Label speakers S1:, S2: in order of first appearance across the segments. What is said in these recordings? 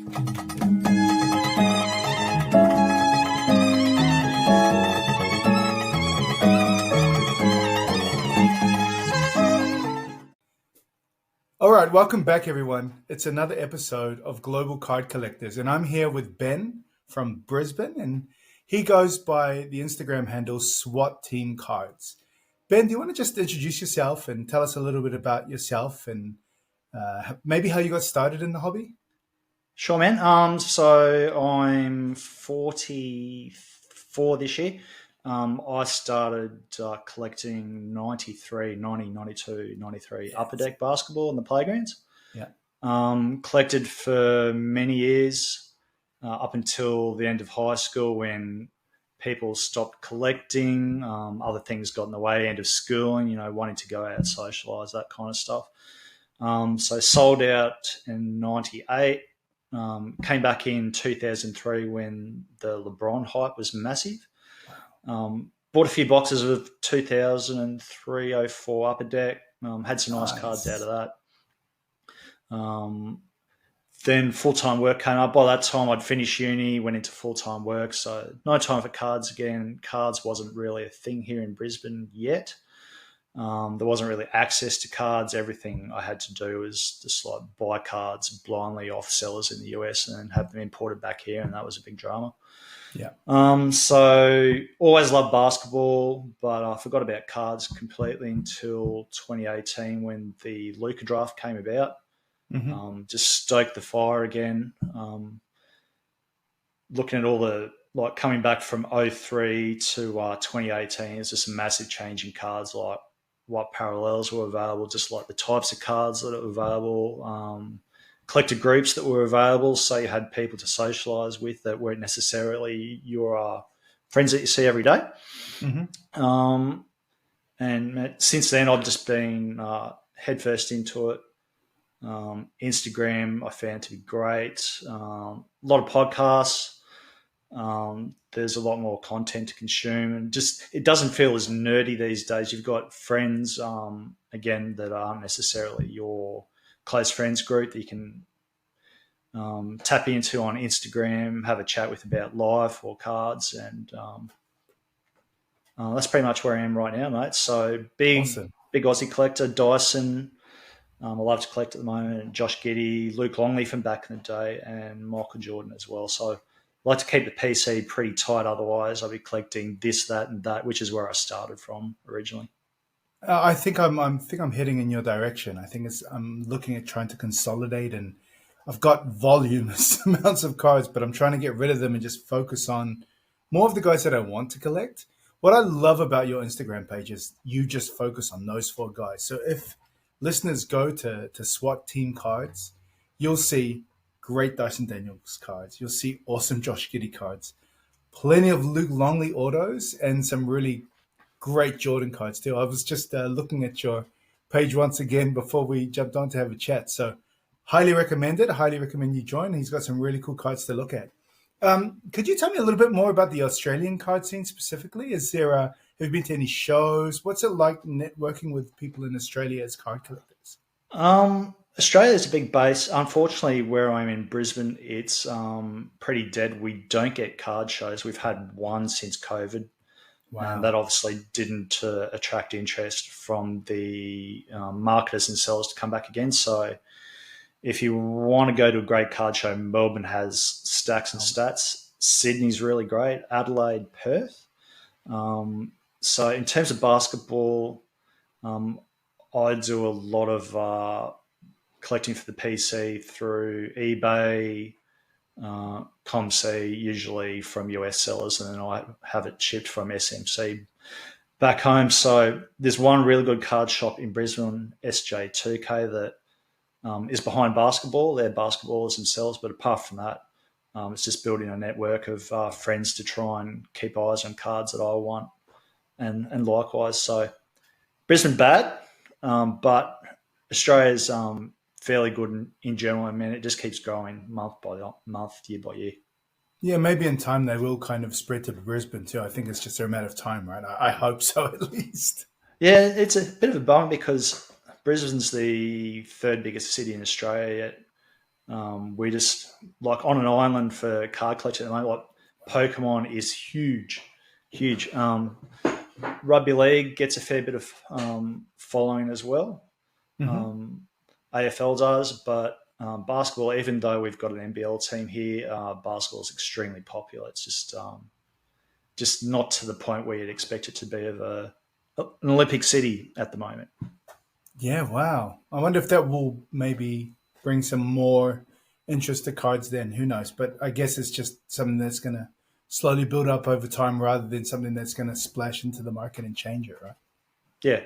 S1: All right, welcome back, everyone. It's another episode of Global Card Collectors, and I'm here with Ben from Brisbane, and he goes by the Instagram handle SWAT Team Cards. Ben, do you want to just introduce yourself and tell us a little bit about yourself and maybe how you got started in the hobby?
S2: Sure, man. So I'm 44 this year. I started collecting 93, 90, 92, 93 upper deck basketball in the playgrounds.
S1: Yeah.
S2: Collected for many years up until the end of high school when people stopped collecting. Other things got in the way, end of schooling, wanting to go out, socialise, that kind of stuff. So sold out in 98. Came back in 2003 when the LeBron hype was massive. Bought a few boxes of 2003-04 Upper Deck. Had some nice cards out of that. Then full-time work came up. By that time, I'd finished uni, went into full-time work, so no time for cards again. Cards wasn't really a thing here in Brisbane yet. There wasn't really access to cards. Everything I had to do was just like buy cards blindly off sellers in the US and have them imported back here, and that was a big drama.
S1: Yeah.
S2: So always loved basketball, but I forgot about cards completely until 2018 when the Luca draft came about. Mm-hmm. Just stoked the fire again. Looking at all the coming back from 03 to 2018, it's just a massive change in cards, like what parallels were available, just like the types of cards that were available, collector groups that were available. So you had people to socialise with that weren't necessarily your friends that you see every day. Mm-hmm. And since then, I've just been headfirst into it. Instagram I found to be great. A lot of podcasts. There's a lot more content to consume, and just it doesn't feel as nerdy these days. You've got friends, again, that aren't necessarily your close friends group that you can tap into on Instagram, have a chat with about life or cards, and that's pretty much where I am right now, mate. So big Aussie collector, Dyson. I love to collect at the moment. Josh Giddey, Luc Longley from back in the day, and Michael Jordan as well. So I like to keep the PC pretty tight. Otherwise, I'll be collecting this, that, and that, which is where I started from originally.
S1: I think I'm heading in your direction. I think I'm looking at trying to consolidate, and I've got voluminous amounts of cards, but I'm trying to get rid of them and just focus on more of the guys that I want to collect. What I love about your Instagram page is you just focus on those 4 guys. So if listeners go to SWAT Team Cards, you'll see great Dyson Daniels cards. You'll see awesome Josh Giddey cards, plenty of Luc Longley autos, and some really great Jordan cards too. I was just looking at your page once again before we jumped on to have a chat. So highly recommend it. I highly recommend you join. He's got some really cool cards to look at. Could you tell me a little bit more about the Australian card scene specifically? Have you been to any shows? What's it like networking with people in Australia as card collectors?
S2: Australia is a big base. Unfortunately, where I'm in Brisbane, it's pretty dead. We don't get card shows. We've had one since COVID. Wow. And that obviously didn't attract interest from the marketers and sellers to come back again. So if you want to go to a great card show, Melbourne has stacks and stats. Sydney's really great. Adelaide, Perth. So in terms of basketball, I do a lot of collecting for the PC through eBay, ComC, usually from US sellers, and then I have it shipped from SMC back home. So there's one really good card shop in Brisbane, SJ2K, that is behind basketball. They're basketballers themselves, but apart from that, it's just building a network of friends to try and keep eyes on cards that I want, and likewise. So Brisbane bad, but Australia's fairly good in general. I mean, it just keeps growing month by month, year by year.
S1: Yeah, maybe in time they will kind of spread to Brisbane too. I think it's just a matter of time, right? I hope so, at least.
S2: Yeah, it's a bit of a bummer because Brisbane's the 3rd biggest city in Australia. We just, like, on an island for card collection at the moment, like, Pokemon is huge, huge. Rugby league gets a fair bit of following as well. AFL does, but basketball, even though we've got an NBL team here, basketball is extremely popular. It's just not to the point where you'd expect it to be of an Olympic city at the moment.
S1: Yeah, wow. I wonder if that will maybe bring some more interest to cards then. Who knows? But I guess it's just something that's going to slowly build up over time rather than something that's going to splash into the market and change it, right?
S2: Yeah.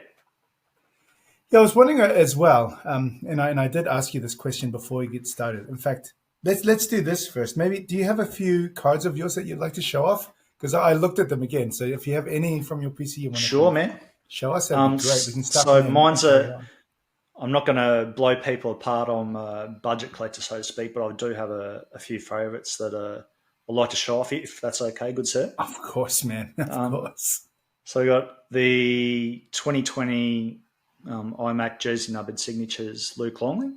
S1: Yeah, I was wondering as well, and I did ask you this question before we get started. In fact, let's do this first. Maybe, do you have a few cards of yours that you'd like to show off? Because I looked at them again. So if you have any from your PC you want
S2: to man.
S1: Show us, that'd be great. We can start.
S2: So mine's I'm not going to blow people apart on budget collector, so to speak, but I do have a few favourites that I'd like to show off, if that's okay, good sir.
S1: Of course, man. Of course.
S2: So we got the 2020 iMac jersey numbered signatures, Luc Longley.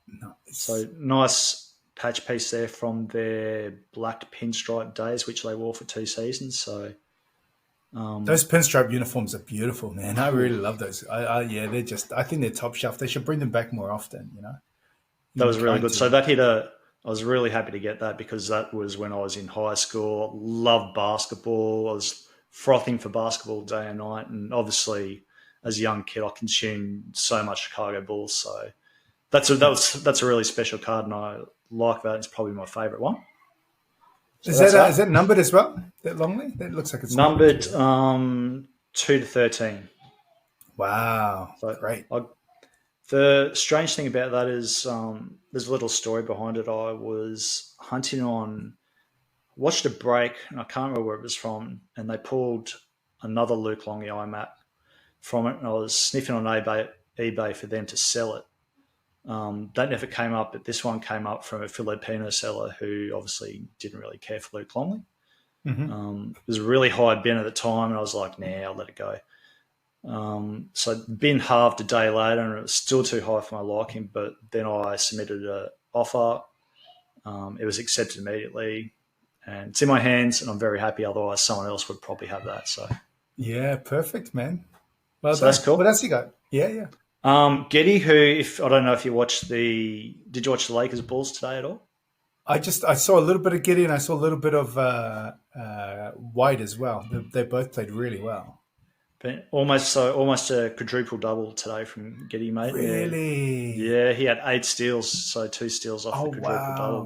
S1: Nice.
S2: So nice patch piece there from their black pinstripe days, which they wore for 2 seasons. So
S1: those pinstripe uniforms are beautiful, man. I really love those. Yeah, they're just. I think they're top shelf. They should bring them back more often. You know,
S2: that was really good. So that hit I was really happy to get that because that was when I was in high school. Loved basketball. I was frothing for basketball day and night, and obviously, as a young kid, I consumed so much Chicago Bulls. So that's a really special card, and I like that. It's probably my favourite one. So
S1: is that numbered as well? That Longley? That looks like it's
S2: numbered 2 to 13.
S1: Wow, so great.
S2: The strange thing about that is there's a little story behind it. I was watched a break, and I can't remember where it was from, and they pulled another Luc Longley iMac from it, and I was sniffing on eBay for them to sell it. That never came up, but this one came up from a Filipino seller who obviously didn't really care for Luc Longley. It was a really high bin at the time, and I was like, nah, I'll let it go. So bin halved a day later, and it was still too high for my liking, but then I submitted an offer. It was accepted immediately, and it's in my hands, and I'm very happy. Otherwise, someone else would probably have that. So
S1: yeah, perfect, man. Well,
S2: so that's cool.
S1: What else you got? Yeah.
S2: Giddey, who I don't know if you watched did you watch the Lakers Bulls today at all?
S1: I saw a little bit of Giddey, and I saw a little bit of White as well. They both played really well.
S2: But almost a quadruple double today from Giddey, mate.
S1: Really?
S2: Yeah, he had 8 steals, so 2 steals off the quadruple double.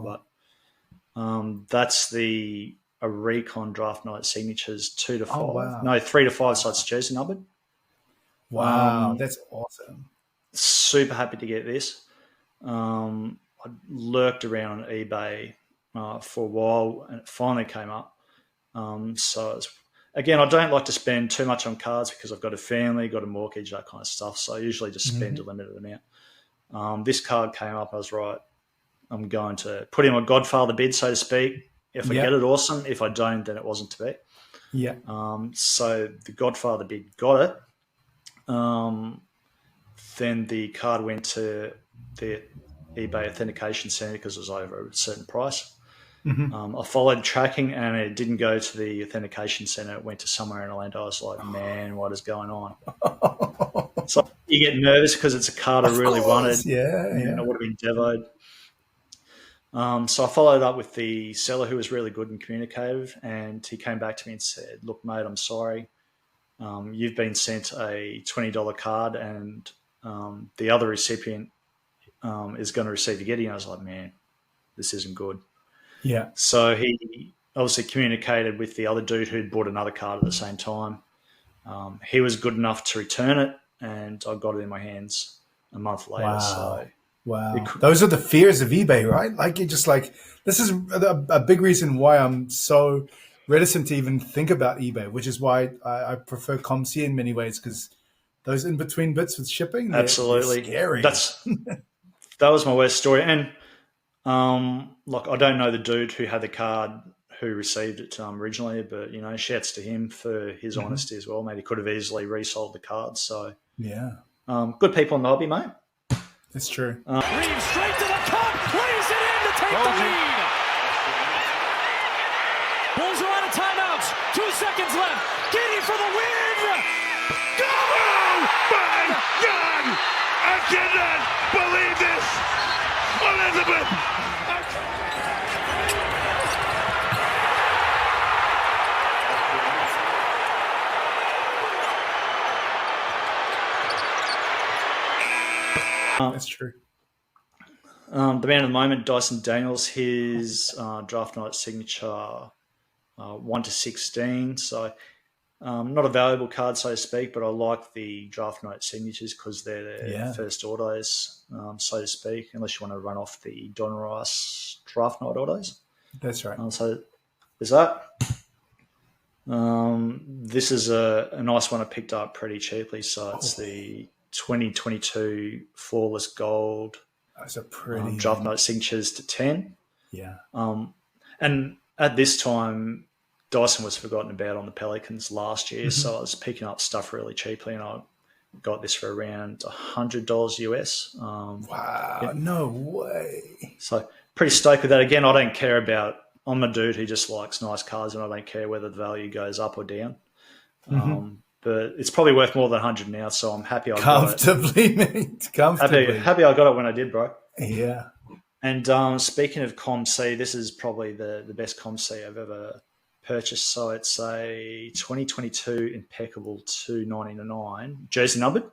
S2: But that's a recon draft night signatures 2 to 5.
S1: Wow.
S2: No, 3 to 5 sides jersey numbered.
S1: Wow, that's awesome.
S2: Super happy to get this. I lurked around on eBay for a while, and it finally came up. Again, I don't like to spend too much on cards because I've got a family, got a mortgage, that kind of stuff. So I usually just spend a limited amount. This card came up. I was right. I'm going to put in my Godfather bid, so to speak. If I get it, awesome. If I don't, then it wasn't to be.
S1: Yeah.
S2: So the Godfather bid got it. Then the card went to the eBay authentication center because it was over a certain price. I followed tracking, and it didn't go to the authentication center. It went to somewhere in Orlando. I was like, man, what is going on? So you get nervous because it's a card I really wanted.
S1: Yeah.
S2: I would have been devoed. So I followed up with the seller, who was really good and communicative, and he came back to me and said, look, mate, I'm sorry. You've been sent a $20 card, and the other recipient is going to receive a Giddey. And I was like, man, this isn't good.
S1: Yeah.
S2: So he obviously communicated with the other dude who'd bought another card at the same time. He was good enough to return it, and I got it in my hands a month later.
S1: Wow. Those are the fears of eBay, right? Like, you're just like, this is a big reason why I'm so reticent to even think about eBay, which is why I prefer ComC in many ways, because those in-between bits with shipping,
S2: absolutely
S1: they're scary.
S2: That was my worst story. And I don't know the dude who had the card who received it originally, but shouts to him for his honesty as well. Mate, he could have easily resold the card. So
S1: yeah,
S2: good people in the hobby, mate.
S1: That's true.
S3: Reeves straight to the cup, plays it in. take the lead. Bulls are out of timeouts. 2 seconds left. Giddey for the win. Go!
S4: My God! I cannot believe this! Elizabeth!
S1: That's true.
S2: The man of the moment, Dyson Daniels, his draft night signature 1/16. So not a valuable card, so to speak, but I like the draft night signatures because they're their first autos, so to speak, unless you want to run off the Don Rice draft night autos.
S1: That's right.
S2: So there's that. This is a nice one I picked up pretty cheaply. So it's the 2022 Flawless Gold.
S1: That's a pretty
S2: draft night signatures to 10.
S1: Yeah.
S2: And at this time, Dyson was forgotten about on the Pelicans last year, so I was picking up stuff really cheaply, and I got this for around $100 US.
S1: Wow,
S2: yeah.
S1: No way.
S2: So pretty stoked with that. Again, I don't care about – I'm a dude who just likes nice cars, and I don't care whether the value goes up or down. But it's probably worth more than 100 now, so I'm happy I got it.
S1: Comfortably, mate. Comfortably.
S2: Happy I got it when I did, bro.
S1: Yeah.
S2: And speaking of ComC, this is probably the best ComC I've ever purchased. So it's a 2022 Impeccable 299 jersey numbered.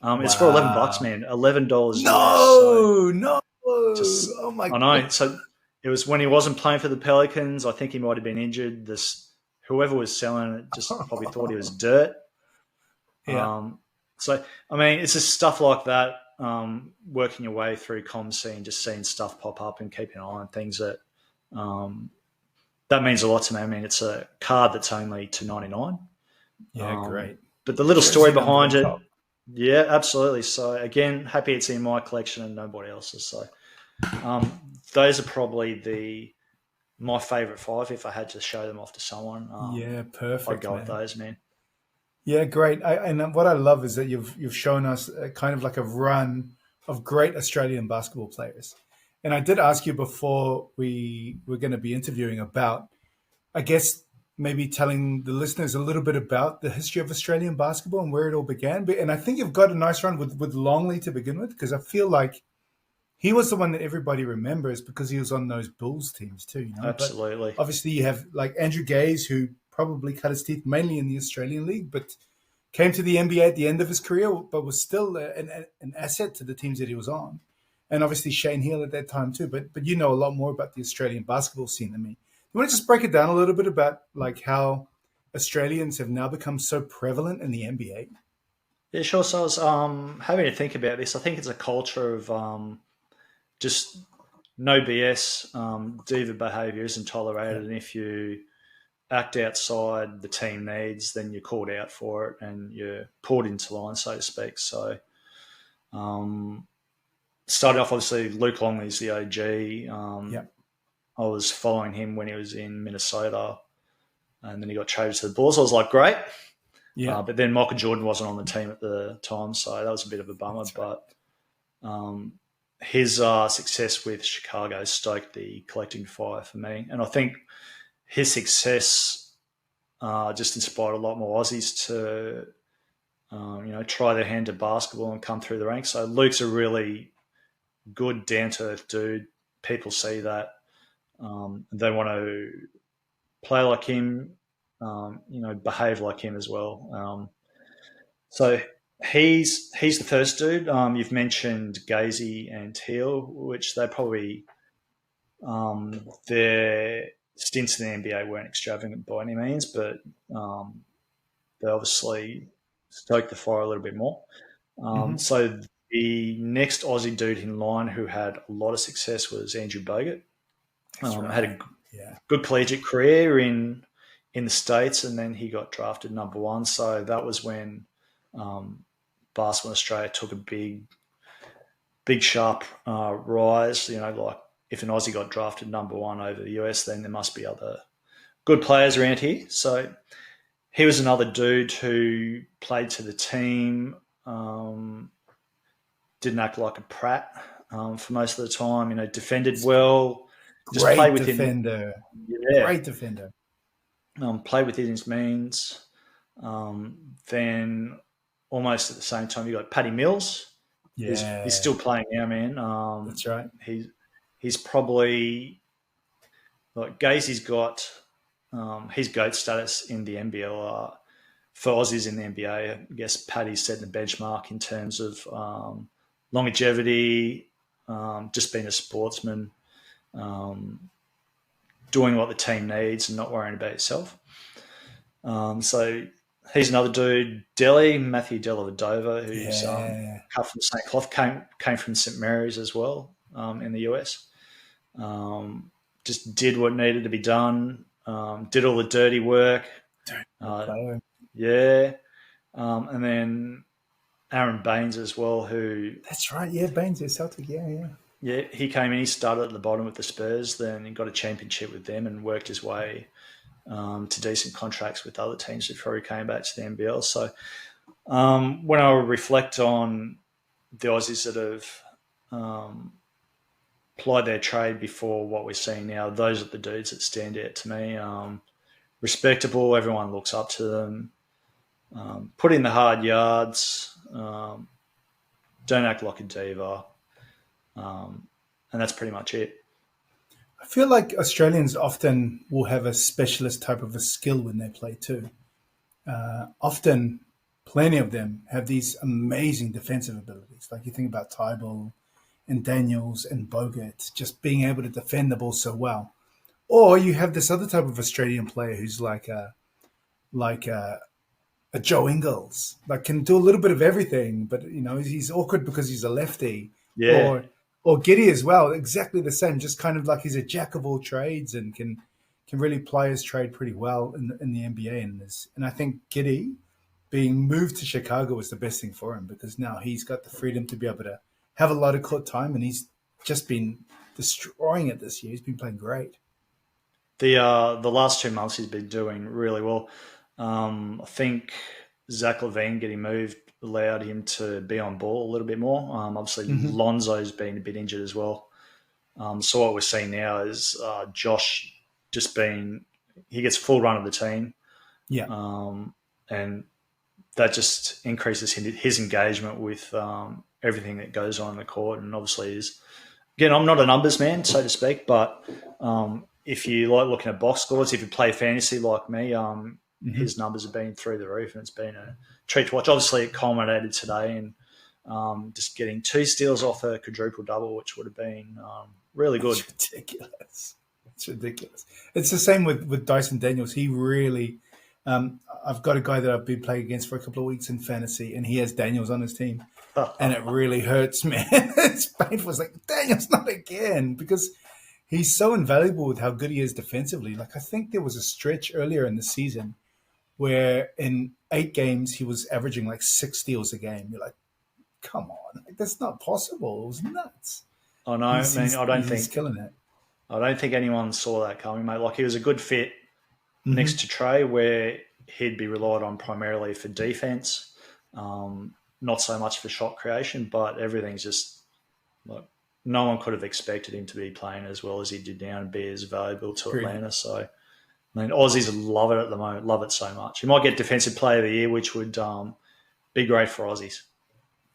S2: It's for $11, man. $11.
S1: No.
S2: Oh my God. I know. So it was when he wasn't playing for the Pelicans. I think he might have been injured. Whoever was selling it just probably thought he was dirt.
S1: Yeah.
S2: So I mean, it's just stuff like that. Working your way through ComC and just seeing stuff pop up and keeping an eye on things that means a lot to me. I mean, it's a card that's only $2.99.
S1: Yeah, great.
S2: But the little story behind it, yeah, absolutely. So again, happy it's in my collection and nobody else's. So those are probably my favourite 5 if I had to show them off to someone.
S1: Yeah, perfect.
S2: I'd go with those, man.
S1: Yeah, great. And what I love is that you've shown us kind of like a run of great Australian basketball players. And I did ask you before we were going to be interviewing about, I guess, maybe telling the listeners a little bit about the history of Australian basketball and where it all began. And I think you've got a nice run with Longley to begin with, because I feel like he was the one that everybody remembers because he was on those Bulls teams too. You know?
S2: Absolutely.
S1: But obviously, you have like Andrew Gaze, who probably cut his teeth mainly in the Australian League, but came to the NBA at the end of his career, but was still an asset to the teams that he was on. And obviously Shane Heal at that time too. But you know a lot more about the Australian basketball scene than me. You want to just break it down a little bit about like how Australians have now become so prevalent in the NBA?
S2: Yeah, sure. So I was having to think about this. I think it's a culture of just no BS. Diva behaviour isn't tolerated, and if you act outside the team needs, then you're called out for it and you're pulled into line, so to speak. So started off, obviously, Luc Longley's the OG. I was following him when he was in Minnesota, and then he got traded to the Bulls. I was like, great.
S1: Yeah.
S2: But then Michael Jordan wasn't on the team at the time, so that was a bit of a bummer. Right. But his success with Chicago stoked the collecting fire for me. And I think his success just inspired a lot more Aussies to, try their hand at basketball and come through the ranks. So Luke's a really good, down-to-earth dude. People see that. They want to play like him, behave like him as well. So he's the first dude. You've mentioned Gazy and Teal, which they probably their stints in the NBA weren't extravagant by any means, but they obviously stoked the fire a little bit more. So the next Aussie dude in line who had a lot of success was Andrew Bogut. Had a good collegiate career in the States, and then he got drafted number 1. So that was when basketball in Australia took a big sharp rise. Like if an Aussie got drafted number 1 over the US, then there must be other good players around here. So he was another dude who played to the team, didn't act like a prat. for most of the time. Defended well. Just
S1: Great
S2: play within,
S1: defender.
S2: yeah,
S1: Great defender.
S2: play within his means. Then almost at the same time, you got Paddy Mills.
S1: Yeah.
S2: He's still playing now, man.
S1: That's right.
S2: He's probably like Gazy's got his GOAT status in the NBL. For Aussies in the NBA, I guess Paddy's setting the benchmark in terms of longevity, just being a sportsman, doing what the team needs and not worrying about yourself. So he's another dude. Matthew Dellavedova, who's cut from the same cloth, came from St. Mary's as well in the US. Just did what needed to be done, did all the dirty work. And then Aaron Baines as well, who...
S1: That's right, yeah, Baines is Celtic, yeah.
S2: Yeah, he came in, he started at the bottom with the Spurs, then he got a championship with them and worked his way to decent contracts with other teams before he came back to the NBL. So when I reflect on the Aussies that have plied their trade before what we're seeing now, those are the dudes that stand out to me. Respectable, everyone looks up to them. Put in the hard yards. Don't act like a diva. And that's pretty much it.
S1: I feel like Australians often will have a specialist type of a skill when they play too. Often, plenty of them have these amazing defensive abilities. Like you think about Tybal and Daniels and Bogut, just being able to defend the ball so well. Or you have this other type of Australian player who's like a Joe Ingles, like can do a little bit of everything, but he's awkward because he's a lefty.
S2: Yeah.
S1: Or Giddey as well, exactly the same. Just kind of like he's a jack of all trades and can really play his trade pretty well in the NBA. And I think Giddey being moved to Chicago was the best thing for him because now he's got the freedom to be able to have a lot of court time, and he's just been destroying it this year. He's been playing great.
S2: The last 2 months he's been doing really well. I think Zach LaVine getting moved allowed him to be on ball a little bit more. Obviously, Lonzo's been a bit injured as well. So what we're seeing now is Josh he gets full run of the team.
S1: Yeah.
S2: And that just increases his engagement with everything that goes on in the court. And obviously again, I'm not a numbers man, so to speak, but if you like looking at box scores, if you play fantasy like me, his numbers have been through the roof and it's been a treat to watch. Obviously, it culminated today in just getting 2 steals off a quadruple double, which would have been really good.
S1: It's ridiculous. It's ridiculous. It's the same with Dyson Daniels. He really, I've got a guy that I've been playing against for a couple of weeks in fantasy, and he has Daniels on his team, and it really hurts, man. It's painful. It's like Daniels not again because he's so invaluable with how good he is defensively. Like I think there was a stretch earlier in the season where in 8 games he was averaging like 6 steals a game. You're like, come on, like, that's not possible. It was nuts.
S2: I know.
S1: He's killing it.
S2: I don't think anyone saw that coming, mate. Like he was a good fit next to Trey, where he'd be relied on primarily for defense, not so much for shot creation. But everything's just like no one could have expected him to be playing as well as he did now and be as valuable to Atlanta. So. I mean, Aussies love it at the moment, love it so much. He might get Defensive Player of the Year, which would be great for Aussies.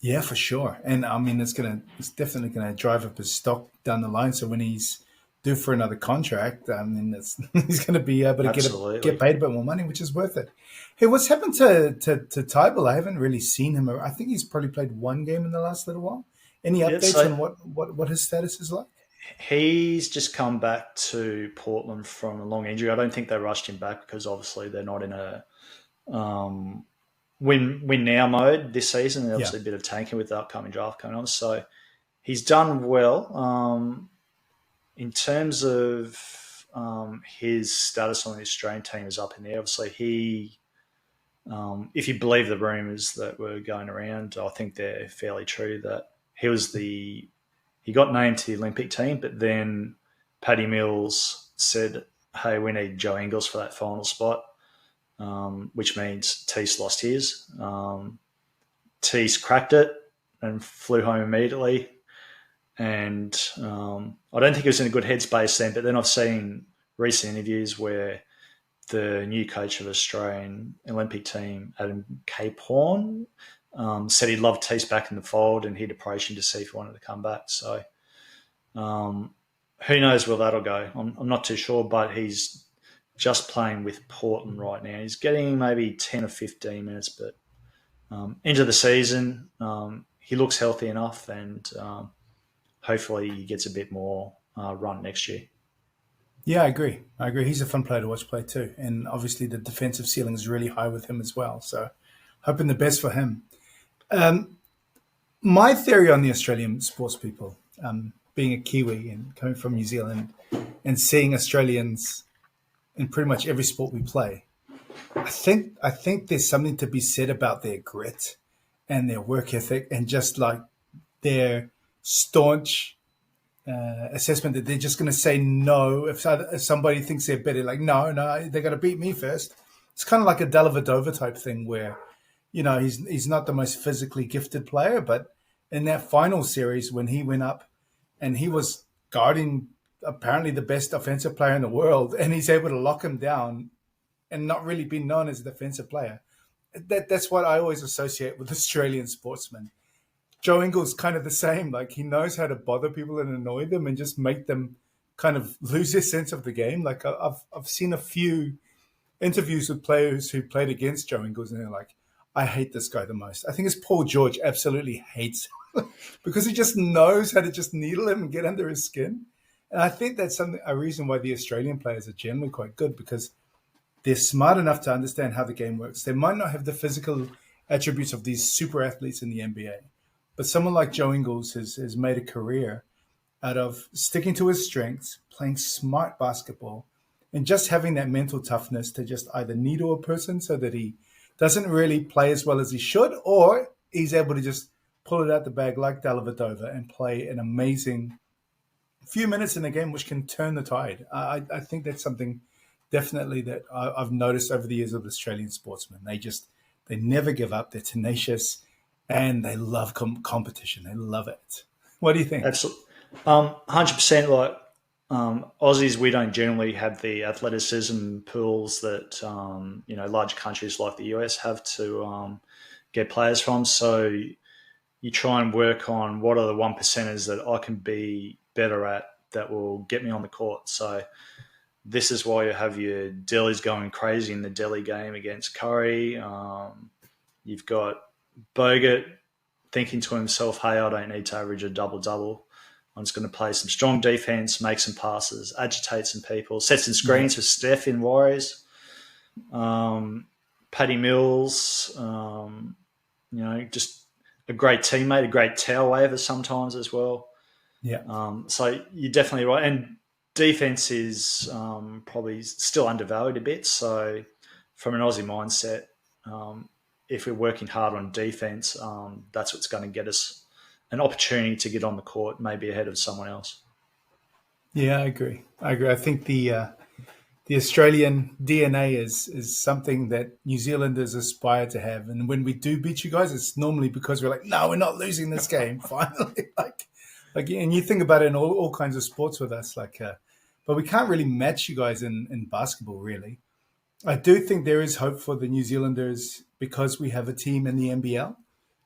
S1: Yeah, for sure. And I mean, it's definitely going to drive up his stock down the line. So when he's due for another contract, I mean, he's going to be able to get paid a bit more money, which is worth it. Hey, what's happened to Tybal? I haven't really seen him. I think he's probably played 1 game in the last little while. Any updates on what his status is like?
S2: He's just come back to Portland from a long injury. I don't think they rushed him back because obviously they're not in a win now mode this season. There's obviously a bit of tanking with the upcoming draft coming on. So he's done well. In terms of his status on the Australian team is up in the air. Obviously he, if you believe the rumours that were going around, I think they're fairly true that he got named to the Olympic team, but then Paddy Mills said, hey, we need Joe Ingles for that final spot, which means Teese lost his. Teese cracked it and flew home immediately. And I don't think he was in a good headspace then. But then I've seen recent interviews where the new coach of the Australian Olympic team, Adam Capehorn, said he'd love Teese back in the fold and he'd approach him to see if he wanted to come back. So who knows where that'll go? I'm not too sure, but he's just playing with Portland right now. He's getting maybe 10 or 15 minutes, but into the season, he looks healthy enough, and hopefully he gets a bit more run next year.
S1: Yeah, I agree. He's a fun player to watch play too. And obviously the defensive ceiling is really high with him as well. So hoping the best for him. My theory on the Australian sports people, being a Kiwi and coming from New Zealand and seeing Australians in pretty much every sport we play, I think there's something to be said about their grit and their work ethic and just like their staunch assessment that they're just going to say no if somebody thinks they're better. Like, no, they're going to beat me first. It's kind of like a Dellavedova type thing where, he's not the most physically gifted player, but in that final series when he went up and he was guarding apparently the best offensive player in the world and he's able to lock him down and not really be known as a defensive player. That's what I always associate with Australian sportsmen. Joe Ingles kind of the same. Like he knows how to bother people and annoy them and just make them kind of lose their sense of the game. Like I've seen a few interviews with players who played against Joe Ingles and they're like, I hate this guy the most. I think it's Paul George absolutely hates him because he just knows how to just needle him and get under his skin. And I think that's a reason why the Australian players are generally quite good because they're smart enough to understand how the game works. They might not have the physical attributes of these super athletes in the NBA, but someone like Joe Ingles has made a career out of sticking to his strengths, playing smart basketball, and just having that mental toughness to just either needle a person so that he doesn't really play as well as he should, or he's able to just pull it out the bag like Dellavedova and play an amazing few minutes in a game which can turn the tide. I think that's something definitely that I've noticed over the years of Australian sportsmen. They never give up. They're tenacious and they love competition. They love it. What do you think?
S2: Absolutely. 100%. Like Aussies, we don't generally have the athleticism pools that, large countries like the US have to get players from. So you try and work on what are the 1%ers that I can be better at that will get me on the court. So this is why you have your Delhi's going crazy in the Delhi game against Curry. You've got Bogut thinking to himself, hey, I don't need to average a double-double. I'm just going to play some strong defense, make some passes, agitate some people, set some screens for Steph in Warriors. Paddy Mills, just a great teammate, a great towel waver sometimes as well.
S1: Yeah.
S2: So you're definitely right. And defense is probably still undervalued a bit. So from an Aussie mindset, if we're working hard on defense, that's what's going to get us an opportunity to get on the court, maybe ahead of someone else.
S1: Yeah, I agree. I think the Australian DNA is something that New Zealanders aspire to have. And when we do beat you guys, it's normally because we're like, no, we're not losing this game. Finally, and you think about it in all kinds of sports with us, but we can't really match you guys in basketball, really. I do think there is hope for the New Zealanders because we have a team in the NBL.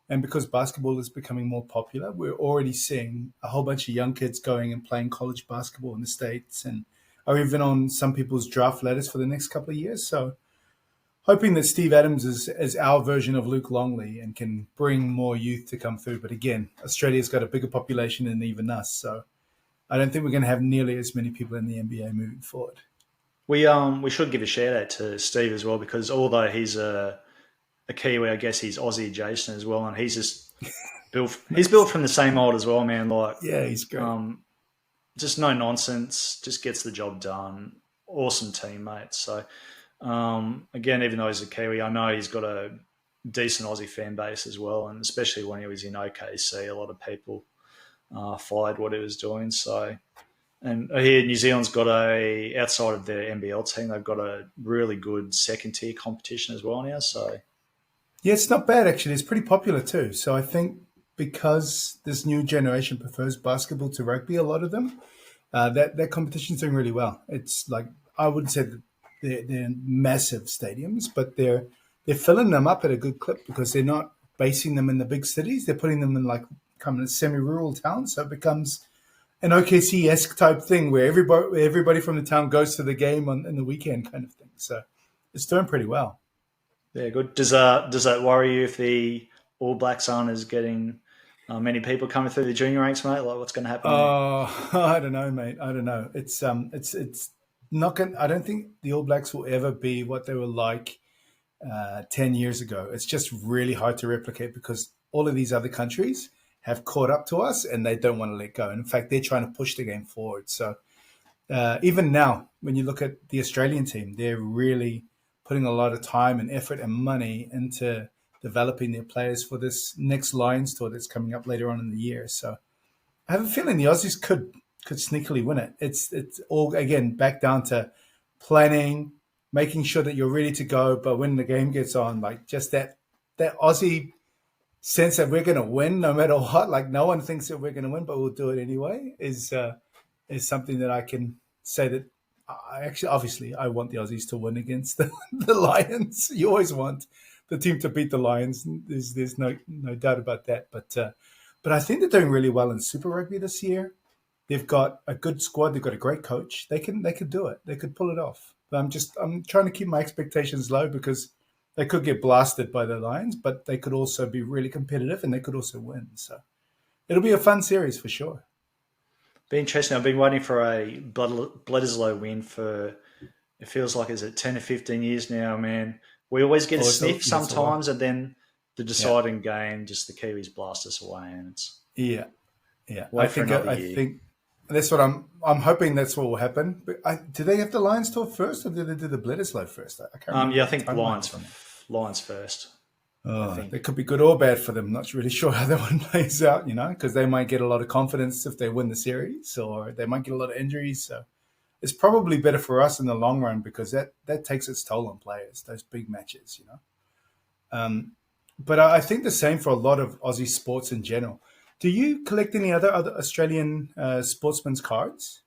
S1: And because basketball is becoming more popular, we're already seeing a whole bunch of young kids going and playing college basketball in the States and are even on some people's draft ladders for the next couple of years. So hoping that Steve Adams is our version of Luc Longley and can bring more youth to come through. But again, Australia's got a bigger population than even us. So I don't think we're going to have nearly as many people in the NBA moving forward.
S2: We should give a shout out to Steve as well, because although he's a Kiwi, I guess he's Aussie adjacent as well, and he's just built. He's built from the same mold as well, man.
S1: He's great.
S2: Just no nonsense, just gets the job done. Awesome teammate. So again, even though he's a Kiwi, I know he's got a decent Aussie fan base as well, and especially when he was in OKC, a lot of people followed what he was doing. So. And here, New Zealand's got outside of their NBL team, they've got a really good second tier competition as well now. So,
S1: yeah, it's not bad actually. It's pretty popular too. So I think because this new generation prefers basketball to rugby, a lot of them, that competition's doing really well. It's like, I wouldn't say that they're massive stadiums, but they're filling them up at a good clip because they're not basing them in the big cities. They're putting them in like kind of semi-rural towns, so it becomes an OKC-esque type thing where everybody from the town goes to the game in the weekend kind of thing. So it's doing pretty well.
S2: Yeah, good. Does that worry you if the All Blacks aren't as getting many people coming through the junior ranks, mate? Like, what's going to happen?
S1: Oh, I don't know, mate. I don't know. It's not going. I don't think the All Blacks will ever be what they were like 10 years ago. It's just really hard to replicate because all of these other countries have caught up to us and they don't want to let go. And in fact, they're trying to push the game forward. So even now, when you look at the Australian team, they're really putting a lot of time and effort and money into developing their players for this next Lions tour that's coming up later on in the year. So I have a feeling the Aussies could sneakily win it. It's all, again, back down to planning, making sure that you're ready to go. But when the game gets on, like just that Aussie sense that we're going to win no matter what, like no one thinks that we're going to win, but we'll do it anyway, is something that I can say that obviously I want the Aussies to win against the Lions. You always want the team to beat the Lions. There's no doubt about that. But I think they're doing really well in Super Rugby this year. They've got a good squad. They've got a great coach. They could do it. They could pull it off. But I'm trying to keep my expectations low because they could get blasted by the Lions, but they could also be really competitive and they could also win. So it'll be a fun series for sure.
S2: Be interesting. I've been waiting for a Bledisloe win for, it feels like, is it 10 or 15 years now, man? We always get a sniff sometimes, and then the deciding game, just the Kiwis blast us away, and it's I think that's what I'm hoping that's what will happen. But do they have the Lions tour first, or do they do the Bledisloe first? I can't remember. I think Lions first.
S1: It could be good or bad for them. Not really sure how that one plays out, because they might get a lot of confidence if they win the series, or they might get a lot of injuries. So it's probably better for us in the long run because that takes its toll on players, those big matches, But I think the same for a lot of Aussie sports in general. Do you collect any other Australian sportsmen's cards?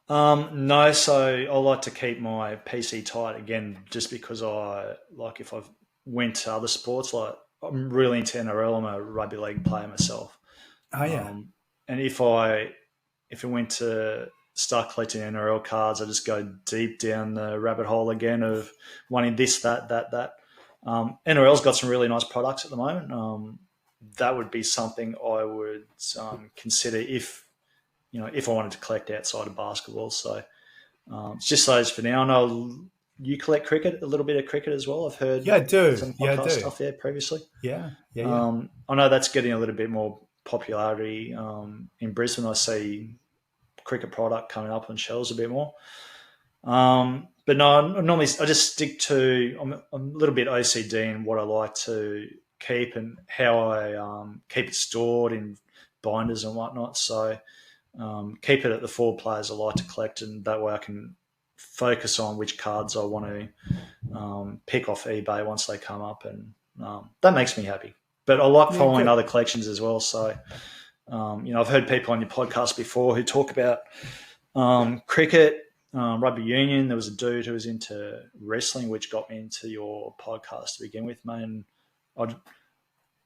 S2: No, so I like to keep my PC tight again, just because if I've went to other sports, like I'm really into NRL. I'm a rugby league player myself.
S1: Oh yeah.
S2: And if I went to start collecting NRL cards, I just go deep down the rabbit hole again of wanting this, that. NRL's got some really nice products at the moment. That would be something I would consider if I wanted to collect outside of basketball. So it's just those for now. I know you collect cricket, a little bit of cricket as well. I've heard
S1: I do.
S2: Some podcast stuff there previously.
S1: Yeah.
S2: I know that's getting a little bit more popularity in Brisbane. I see cricket product coming up on shelves a bit more. But no, normally I just stick to. I'm a little bit OCD in what I like to keep and how I keep it stored in binders and whatnot. So keep it at the 4 players I like to collect, and that way I can focus on which cards I want to pick off eBay once they come up, and that makes me happy. But I like following other collections as well. So I've heard people on your podcast before who talk about cricket. Rugby union. There was a dude who was into wrestling, which got me into your podcast to begin with, mate. And I'm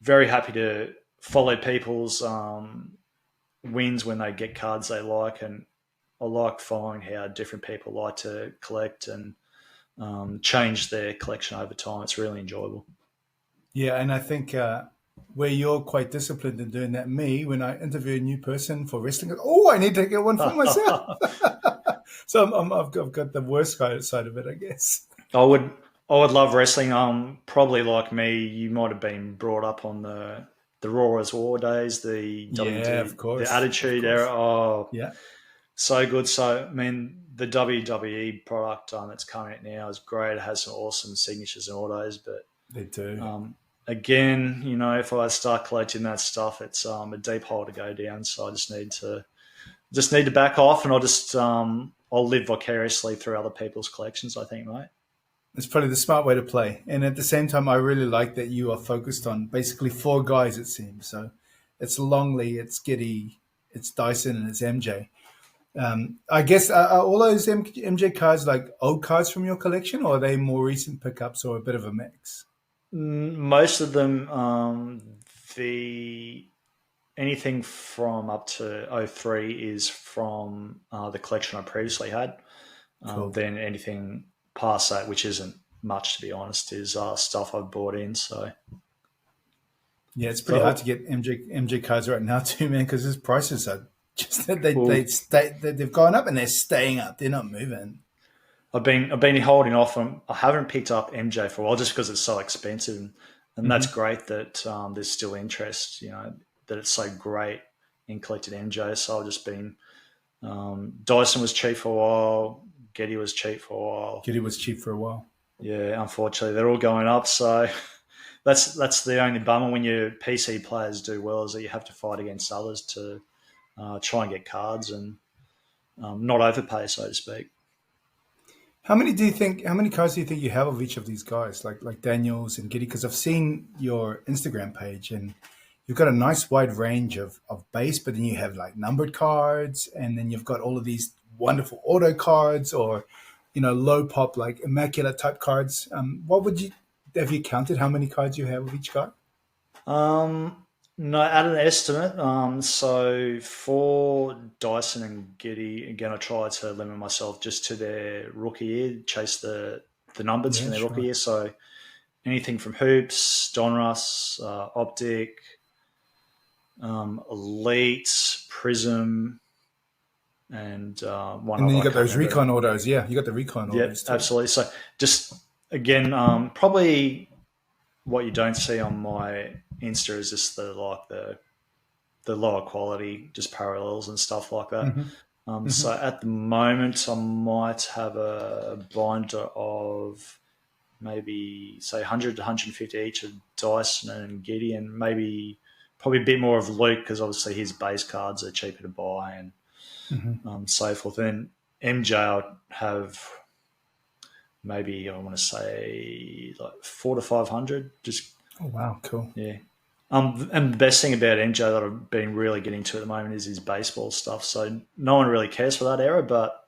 S2: very happy to follow people's wins when they get cards they like, and I like following how different people like to collect and change their collection over time. It's really enjoyable. Yeah,
S1: and I think where you're quite disciplined in doing that, when I interview a new person for wrestling, I need to get one for myself. So I've got the worst side of it, I guess.
S2: I would love wrestling. Probably like me, you might have been brought up on the Raw as War days, the
S1: of course,
S2: the Attitude Era. Oh,
S1: yeah,
S2: so good. So I mean, the WWE product that's coming out now is great. It has some awesome signatures and autos, but
S1: they do.
S2: Again, if I start collecting that stuff, it's a deep hole to go down. So I just need to back off, and I'll just I'll live vicariously through other people's collections, I think, mate.
S1: It's probably the smart way to play. And at the same time, I really like that you are focused on basically 4 guys, it seems. So it's Longley, it's Giddey, it's Dyson, and it's MJ. I guess are all those MJ cards like old cards from your collection, or are they more recent pickups, or a bit of a mix?
S2: Most of them, the anything from up to '03 is from the collection I previously had.
S1: Cool.
S2: Then anything past that, which isn't much to be honest, is stuff I've bought in. So
S1: yeah, it's pretty hard to get MJ cards right now too, man, because his prices are just they've gone up and they're staying up. They're not moving.
S2: I've been holding off on. I haven't picked up MJ for a while just because it's so expensive, and that's great that there's still interest. That it's so great in collected MJ. So I've just been. Dyson was cheap for a while. Giddey was cheap for a while.
S1: Giddey was cheap for a while.
S2: Yeah, unfortunately, they're all going up. So that's the only bummer when your PC players do well is that you have to fight against others to try and get cards and not overpay, so to speak.
S1: How many cards do you think you have of each of these guys, like Daniels and Giddey? Because I've seen your Instagram page and you've got a nice wide range of base, but then you have like numbered cards, and then you've got all of these wonderful auto cards or, low pop, like immaculate type cards. Have you counted how many cards you have of each guy?
S2: No, at an estimate. So for Dyson and Giddey, again, I try to limit myself just to their rookie year, chase the numbers from their rookie year. So anything from Hoops, Donruss, Optic, Elite, Prism, and one.
S1: And then you got those recon autos. Yeah, you got the recon autos.
S2: Yeah, absolutely. So just again, probably what you don't see on my Insta is just the lower quality, just parallels and stuff like that. So at the moment, I might have a binder of maybe say 100 to 150 each of Dyson and Giddey, and probably a bit more of Luke because obviously his base cards are cheaper to buy and so forth. And MJ I'd have maybe I want to say like 400 to 500. Just
S1: oh wow, cool.
S2: Yeah. And the best thing about MJ that I've been really getting to at the moment is his baseball stuff. So no one really cares for that era, but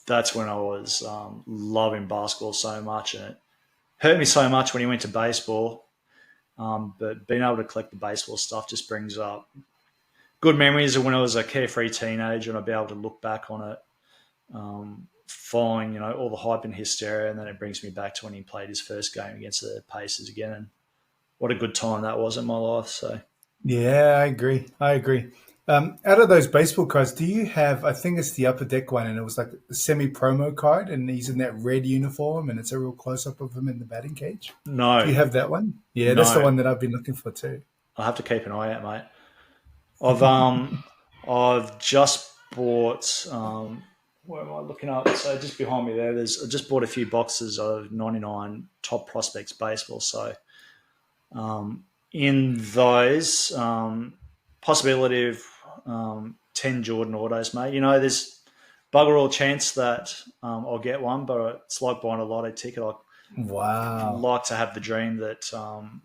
S2: that's when I was loving basketball so much, and it hurt me so much when he went to baseball. But being able to collect the baseball stuff just brings up good memories of when I was a carefree teenager, and I'll be able to look back on it, following all the hype and hysteria, and then it brings me back to when he played his first game against the Pacers again, and what a good time that was in my life. So
S1: yeah, I agree. Out of those baseball cards, do you have? I think it's the Upper Deck one, and it was like a semi-promo card, and he's in that red uniform, and it's a real close-up of him in the batting cage.
S2: No,
S1: do you have that one? Yeah, that's the one that I've been looking for too.
S2: I'll have to keep an eye out, mate. I've just bought. Where am I looking up? So just behind me there, I just bought a few boxes of 99 Top Prospects baseball. So in those, possibility of 10 Jordan autos, mate. There's bugger all chance that I'll get one, but it's like buying a lotto ticket.
S1: Wow.
S2: I'd like to have the dream that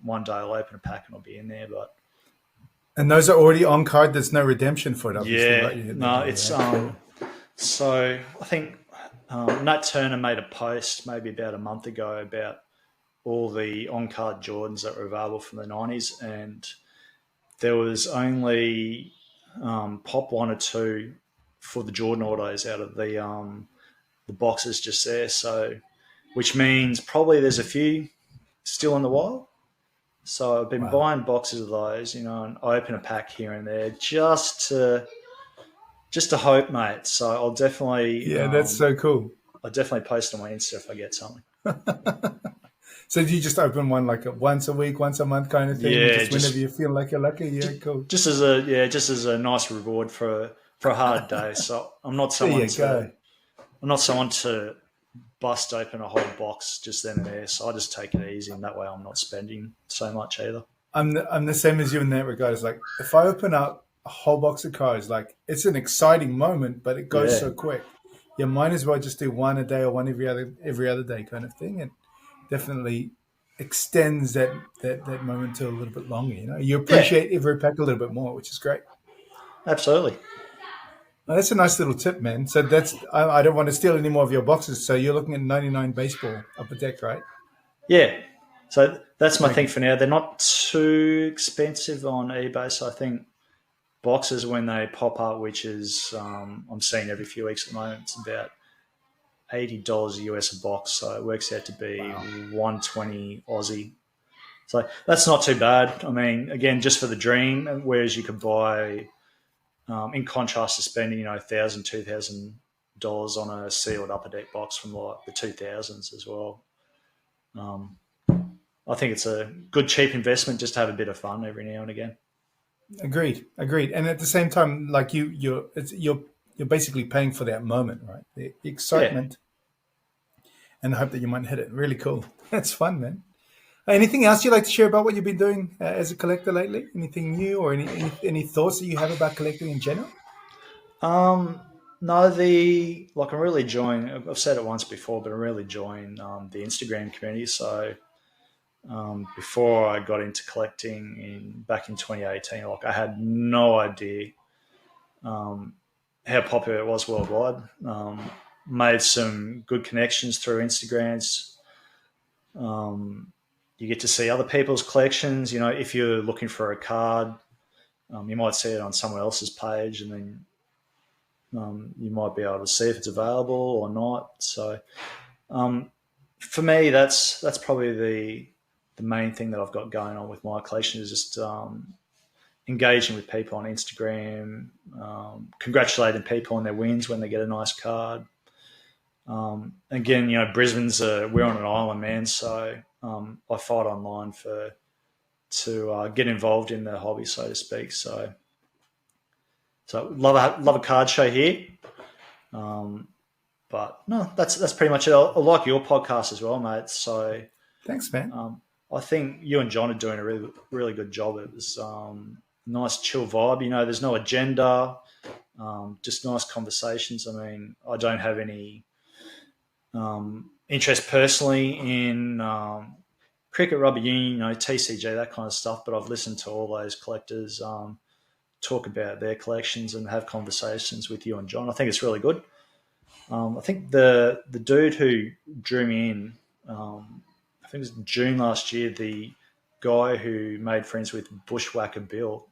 S2: one day I'll open a pack and I'll be in there.
S1: And those are already on card. There's no redemption for it, obviously.
S2: Yeah,
S1: right?
S2: no, it's so I think Nat Turner made a post maybe about a month ago about all the on-card Jordans that were available from the 90s, and there was only pop one or two for the Jordan autos out of the boxes just there. So, which means probably there's a few still in the wild. So I've been buying boxes of those, and I open a pack here and there just to hope, mate. So I'll definitely
S1: that's so cool.
S2: I'll definitely post on my Insta if I get something.
S1: So do you just open one like once a week, once a month kind of thing?
S2: Yeah,
S1: just whenever you feel like you're lucky. Yeah, cool.
S2: Just as a nice reward for a hard day. So I'm not someone to bust open a whole box just then and there. So I just take it easy, and that way I'm not spending so much either.
S1: I'm the same as you in that regard. It's like if I open up a whole box of cards, like it's an exciting moment, but it goes so quick. You might as well just do one a day or one every other day kind of thing, and definitely extends that moment to a little bit longer. You
S2: Yeah,
S1: appreciate every pack a little bit more, which is great.
S2: absolutely.
S1: Well, that's a nice little tip, man. So I don't want to steal any more of your boxes. So you're looking at 99 baseball upper deck, right?
S2: Yeah. So that's my thing
S1: Okay.
S2: for now. They're not too expensive on eBay. So I think boxes, when they pop up, which is I'm seeing every few weeks at the moment, it's about $80 US a box. So it works out to be
S1: Wow.
S2: 120 Aussie. So that's not too bad. I mean, again, just for the dream, whereas you could buy, in contrast to spending, $1,000, $2,000 on a sealed upper deck box from like the 2000s as well. Um, I think it's a good cheap investment just to have a bit of fun every now and again.
S1: Agreed. Agreed. And at the same time, like you're basically paying for that moment, right? The
S2: Yeah.
S1: excitement and the hope that you might hit it. Really cool. That's fun, man. Anything else you'd like to share about what you've been doing as a collector lately? Anything new or any thoughts that you have about collecting in general?
S2: Um, no, I'm really enjoying. I've said it once before, but I'm really enjoying the Instagram community. So before I got into collecting back in 2018, like I had no idea um, how popular it was worldwide. Made some good connections through Instagrams. Um, you get to see other people's collections. If you're looking for a card, you might see it on someone else's page, and then you might be able to see if it's available or not. So um, for me, that's probably the main thing that I've got going on with my collection is just engaging with people on Instagram, congratulating people on their wins when they get a nice card. Again, Brisbane's we're on an island, man, so I fight online to get involved in the hobby, so to speak. So love a card show here. Um, but no, that's pretty much it. I like your podcast as well, mate. So
S1: Thanks, man.
S2: I think you and John are doing a really really good job. It was nice chill vibe. There's no agenda, just nice conversations. I mean, I don't have any interest personally in cricket, rugby union, TCG, that kind of stuff. But I've listened to all those collectors talk about their collections and have conversations with you and John. I think it's really good. I think the dude who drew me in, I think it was June last year, the guy who made friends with Bushwhacker Bill.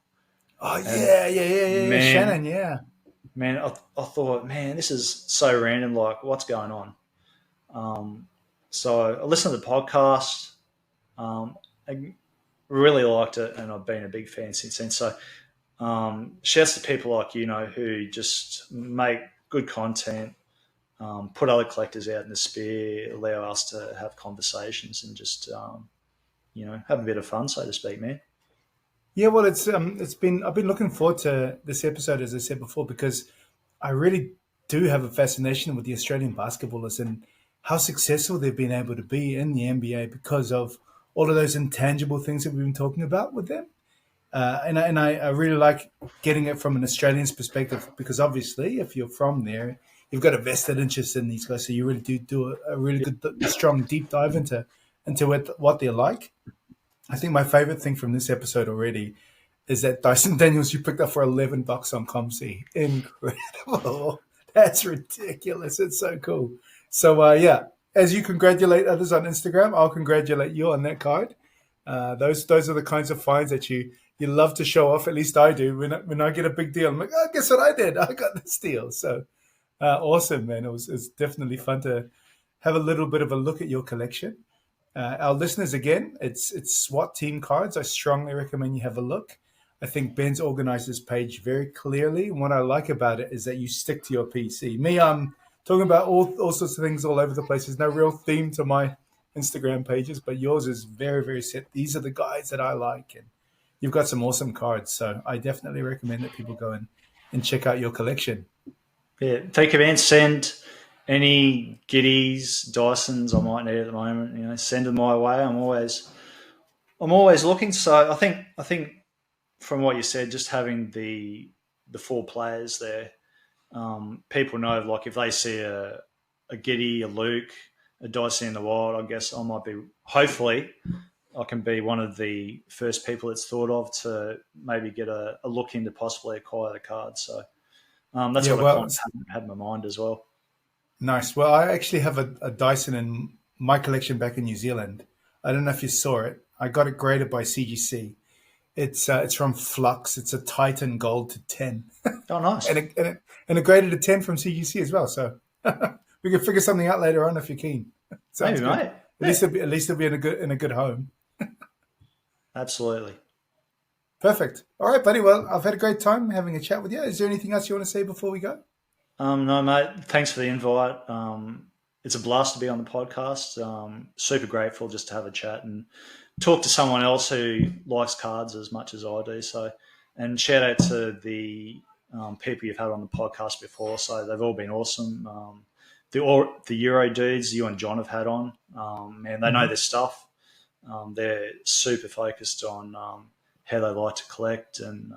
S1: Oh
S2: And
S1: yeah.
S2: man,
S1: Shannon, yeah.
S2: man, I thought, man, this is so random. Like, what's going on? So I listened to the podcast. I really liked it, and I've been a big fan since then. So shouts to people like who just make good content, put other collectors out in the sphere, allow us to have conversations and just have a bit of fun, so to speak, man.
S1: Yeah, well, it's been I've been looking forward to this episode, as I said before, because I really do have a fascination with the Australian basketballers and how successful they've been able to be in the NBA because of all of those intangible things that we've been talking about with them. And I really like getting it from an Australian's perspective because obviously, if you're from there, you've got a vested interest in these guys, so you really do a really good, strong deep dive into what they're like. I think my favorite thing from this episode already is that Dyson Daniels you picked up for $11 on ComC. Incredible. That's ridiculous. It's so cool. So yeah, as you congratulate others on Instagram, I'll congratulate you on that card. Those are the kinds of finds that you love to show off. At least I do. When I get a big deal, I'm like, oh, guess what I did? I got this deal. So awesome, man. It's definitely fun to have a little bit of a look at your collection. Our listeners, again, it's SWAT team cards. I strongly recommend you have a look. I think Ben's organized this page very clearly. And what I like about it is that you stick to your PC. Me, I'm talking about all sorts of things all over the place. There's no real theme to my Instagram pages, but yours is very, very set. These are the guys that I like. And you've got some awesome cards. So I definitely recommend that people go and check out your collection.
S2: Yeah, thank you, man. Send any Giddies, Dysons I might need at the moment. Send them my way. I'm always looking. So I think from what you said, just having the four players there, people know like if they see a Giddey, a Luke, a Dyson in the wild, I guess I might be. Hopefully, I can be one of the first people that's thought of to maybe get a look into possibly acquire the card. So that's what I kind of had in my mind as well.
S1: Nice. Well, I actually have a Dyson in my collection back in New Zealand. I don't know if you saw it. I got it graded by CGC. It's from Flux. It's a Titan Gold to 10.
S2: Oh, nice.
S1: and it graded a 10 from CGC as well. So we can figure something out later on if you're keen.
S2: Maybe,
S1: good.
S2: mate.
S1: At least it'll be in a good home.
S2: Absolutely.
S1: Perfect. All right, buddy. Well, I've had a great time having a chat with you. Is there anything else you want to say before we go?
S2: No, mate. Thanks for the invite. It's a blast to be on the podcast. Super grateful just to have a chat and talk to someone else who likes cards as much as I do. So, and shout out to the people you've had on the podcast before. So they've all been awesome. The Euro dudes you and John have had on, man, they know their stuff. They're super focused on how they like to collect, and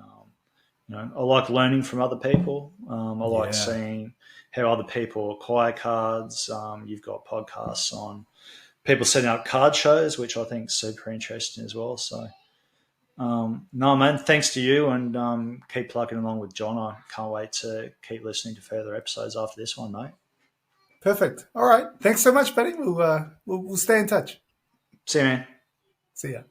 S2: I like learning from other people. I like seeing how other people acquire cards. You've got podcasts on people setting up card shows, which I think is super interesting as well. So, no, man, thanks to you, and keep plugging along with John. I can't wait to keep listening to further episodes after this one, mate.
S1: Perfect. All right. Thanks so much, buddy. We'll stay in touch.
S2: See you, man.
S1: See ya.